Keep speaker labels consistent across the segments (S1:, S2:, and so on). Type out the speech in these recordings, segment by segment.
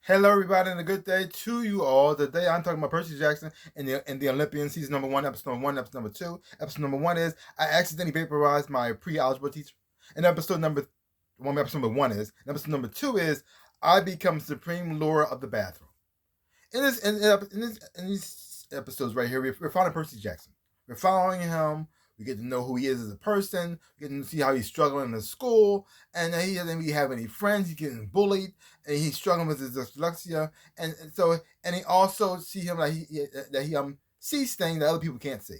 S1: Hello, everybody, and a good day to you all. Today, I'm talking about Percy Jackson and the Olympians, season number 1, episode number 1, episode number 2. Episode number 1 is I accidentally vaporized my pre-algebra teacher. And episode number 1 is. And episode number 2 is I become supreme lord of the bathroom. In these episodes right here, we're following Percy Jackson. We're following him. We get to know who he is as a person. We get to see how he's struggling in school, and he doesn't really have any friends. He's getting bullied, and he's struggling with his dyslexia, and he also see him like he sees things that other people can't see.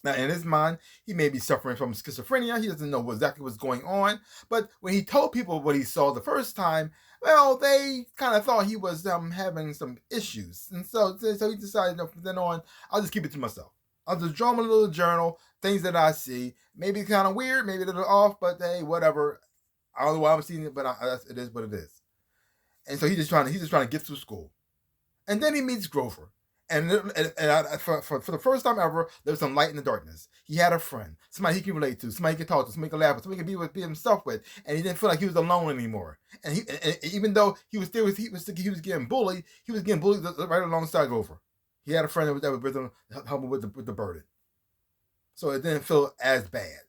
S1: Now, in his mind, he may be suffering from schizophrenia. He doesn't know exactly what's going on. But when he told people what he saw the first time, well, they kind of thought he was having some issues. And so he decided, from then on, I'll just keep it to myself. I'll just draw my little journal, things that I see. Maybe kind of weird, maybe a little off, but hey, whatever. I don't know why I'm seeing it, but it is what it is. And so he's just trying to get through school. And then he meets Grover. And for the first time ever, there was some light in the darkness. He had a friend, somebody he can relate to, somebody he can talk to, somebody he can laugh with, somebody he can be himself with, and he didn't feel like he was alone anymore. And even though he was getting bullied, he was getting bullied right alongside Grover. He had a friend that was with him, helping with the burden, so it didn't feel as bad.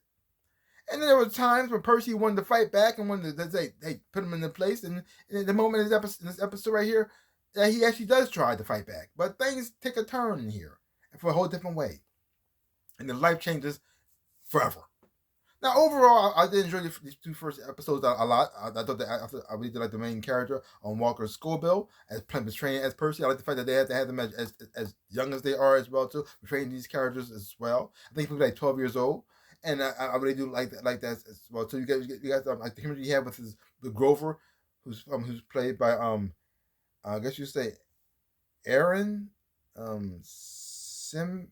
S1: And then there were times when Percy wanted to fight back and wanted to say, "Hey, put him in the place." And in the moment in this episode right here, that he actually does try to fight back, but things take a turn in here for a whole different way, and the life changes forever. Now, overall, I did enjoy these two first episodes a lot. I thought that I really did like the main character on Walker's school bill as training as Percy. I like the fact that they had to have them as young as they are as well too. We're training these characters as well. I think he's like 12 years old, and I really do like that as well too. You guys like the chemistry you have with the Grover, who's played by I guess you say Aaron Simbardi.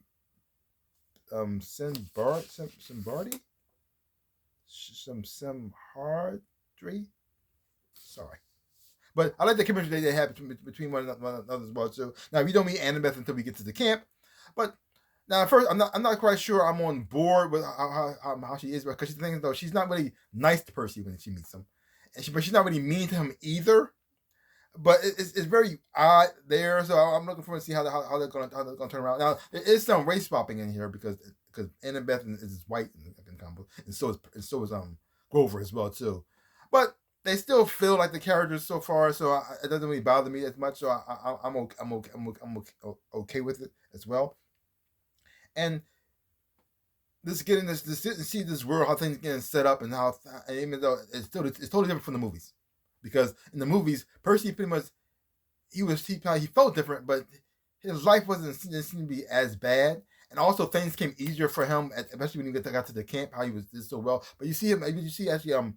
S1: Some Hardry. Sorry. But I like the chemistry they have between one another as well too. Now we don't meet Annabeth until we get to the camp, but now first I'm not quite sure I'm on board with how she is, because she's thinking though she's not really nice to Percy when she meets him, but she's not really mean to him either. But it's very odd there, so I'm looking forward to see how they're going to turn around. Now there is some race swapping in here because Annabeth is white in combo, and so is Grover as well too. But they still feel like the characters so far, so it doesn't really bother me as much. So I'm okay with it as well. And this getting this see this world, how things getting set up, and how, even though it's totally different from the movies, because in the movies Percy pretty much he felt different, but his life didn't seem to be as bad. And also things came easier for him, especially when he got to the camp. How he did so well, but you see actually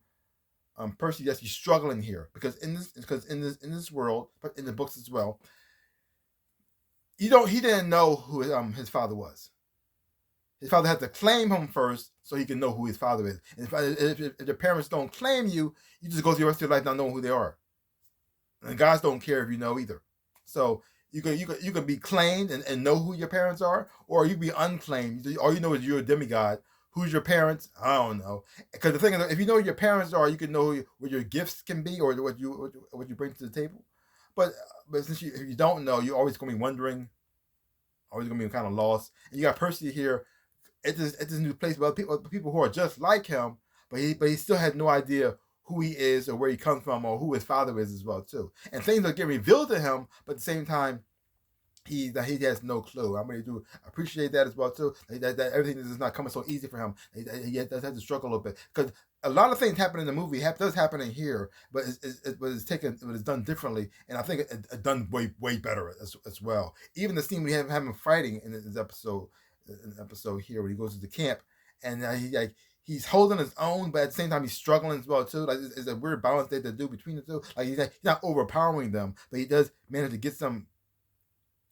S1: Percy actually struggling here because in this world, but in the books as well, he didn't know who his father was. His father had to claim him first so he can know who his father is. And if the parents don't claim you, you just go through the rest of your life not knowing who they are. And guys don't care if you know either. So you can be claimed and know who your parents are, or you can be unclaimed. All you know is you're a demigod. Who's your parents? I don't know. Because the thing is, if you know who your parents are, you can know what your gifts can be or what you bring to the table. But since if you don't know, you're always going to be wondering, always going to be kind of lost. And you got Percy here at this new place, but people who are just like him, but he still had no idea who he is or where he comes from or who his father is as well too. And things are getting revealed to him, but at the same time, he has no clue. I really do appreciate that as well too. That everything is not coming so easy for him. He does have to struggle a little bit, because a lot of things happen in the movie does happen in here, but it's done differently, and I think it's done way better as well. Even the scene we have him fighting in this episode here when he goes to the camp, and he's holding his own, but at the same time he's struggling as well too. Like it's a weird balance they do between the two. Like he's not overpowering them, but he does manage to get some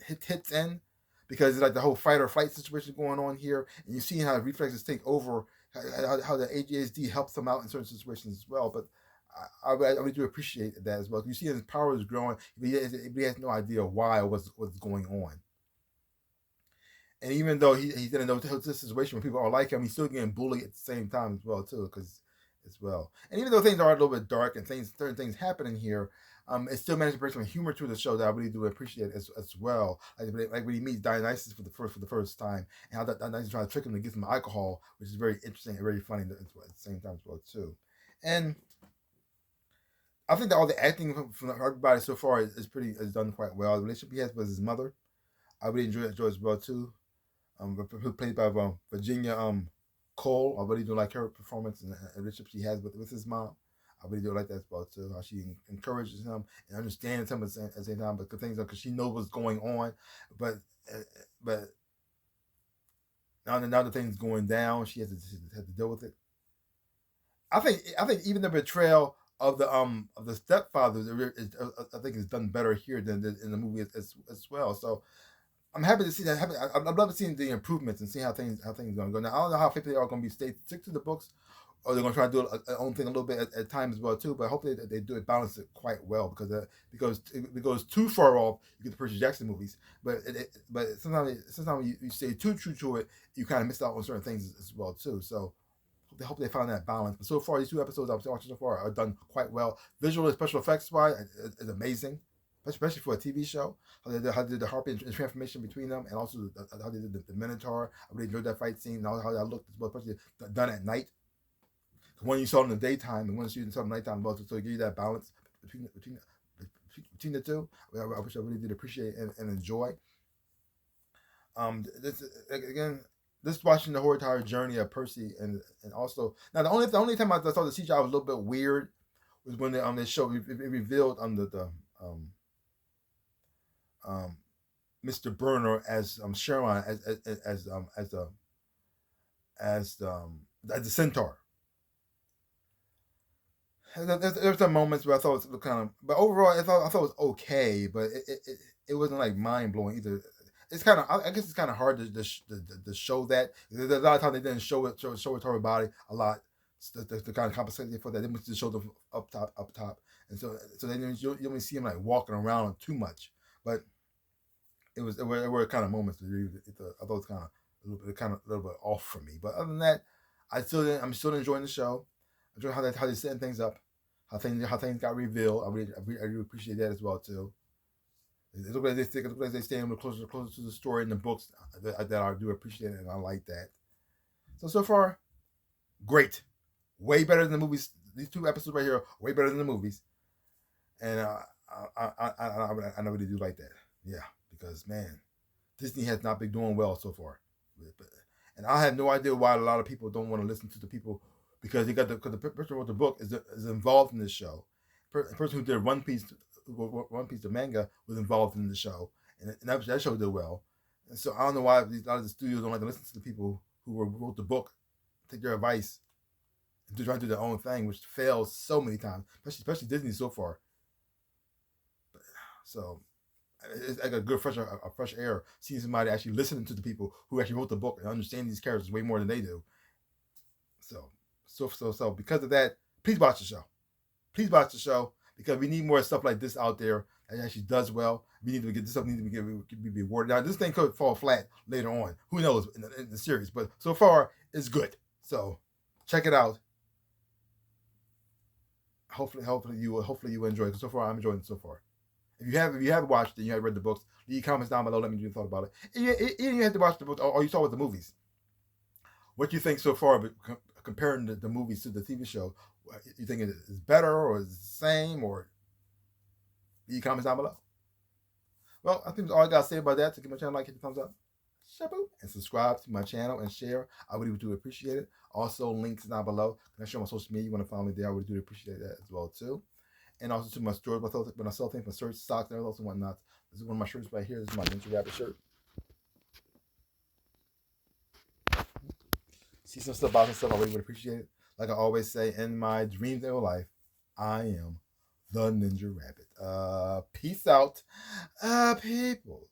S1: hits in, because it's like the whole fight or flight situation going on here, and you see how reflexes take over, how the ADHD helps him out in certain situations as well. But I really do appreciate that as well. You see his power is growing, but he has no idea why or what's going on. And even though he didn't know this situation when people are like him, he's still getting bullied at the same time as well too, because as well. And even though things are a little bit dark and certain things happening here, it still managed to bring some humor to the show that I really do appreciate as well. Like when he meets Dionysus for the first time, and how Dionysus tries to trick him to get some alcohol, which is very interesting and very funny at the same time as well too. And I think that all the acting from everybody so far is done quite well. The relationship he has with his mother, I really enjoy as well too. Played by Virginia Cole. I really do like her performance and the relationship she has with his mom. I really do like that as well too. How she encourages him and understands him at the same time, but because she knows what's going on, but but now the thing's going down, she has to deal with it. I think even the betrayal of the stepfather I think is done better here than in the movie as well. So I'm happy to see that. I'd love to see the improvements and see how things are going to go. Now I don't know how quickly they are going to be stick to the books, or they're going to try to do their own thing a little bit at times as well too. But hopefully they do it, balance it quite well, because if it goes too far off, you get the Percy Jackson movies. But sometimes you stay too true to it, you kind of miss out on certain things as well too. So hope they found that balance. But so far, these 2 episodes I've watched so far are done quite well. Visual and special effects wise, is amazing, especially for a TV show. How they did the harpy and transformation between them, and also how they did the Minotaur. I really enjoyed that fight scene and how that looked as well, especially done at night. One you saw in the daytime and one you saw in the nighttime, so to give you that balance between the two. I wish I really did appreciate and enjoy. This again. This watching the whole entire journey of Percy and also now the only time I saw the CGI was a little bit weird was when they showed it revealed the Mr. Burner as Sharon as the centaur. There's some moments where I thought it was kind of, but overall I thought it was okay, but it wasn't like mind blowing either. It's kind of, I guess it's kind of hard to show that. There's a lot of times they didn't show it to her body a lot to kind of compensate for that. They must just show them up top, and so then you only see him like walking around too much. But there were kind of moments that I thought it was kind of a little bit off for me. But other than that, I'm still enjoying the show. I'm enjoying how they setting things up, how things got revealed. I really appreciate that as well too. It looks like they stay a little closer to the story in the books that I do appreciate it, and I like that. So far, great, way better than the movies. These 2 episodes right here are way better than the movies, and I really do like that. Yeah, because man, Disney has not been doing well so far, and I have no idea why a lot of people don't want to listen to the people, because the person who wrote the book is involved in this show. The person who did One Piece the manga was involved in the show, and that show did well. And so I don't know why a lot of the studios don't like to listen to the people who wrote the book, take their advice, and try to do their own thing, which fails so many times, especially Disney so far. So it's like a good fresh air seeing somebody actually listening to the people who actually wrote the book and understand these characters way more than they do. So because of that, please watch the show. Please watch the show, because we need more stuff like this out there that actually does well. We need to get this stuff needs to be rewarded. Now this thing could fall flat later on. Who knows in the series? But so far it's good. So check it out. Hopefully you enjoy it. Because so far I'm enjoying it so far. If you haven't watched it, you haven't read the books, leave comments down below. Let me know your thought about it. Even you have to watch the book, or you saw with the movies. What you think so far, comparing the movies to the TV show? You think it is better, or is it the same, or leave comments down below. Well, I think that's all I got to say about that. To give my channel a like, hit the thumbs up, shabu, and subscribe to my channel and share. I really do appreciate it. Also, links down below. Can I show my social media? You want to follow me there? I really do appreciate that as well too. And also to my stores, when I sell things, my shirts, socks, and also whatnot. This is one of my shirts right here. This is my NinjaRabbit shirt. See some stuff about some stuff I really would appreciate it. Like I always say, in my dreams of life, I am the NinjaRabbit. Peace out, people.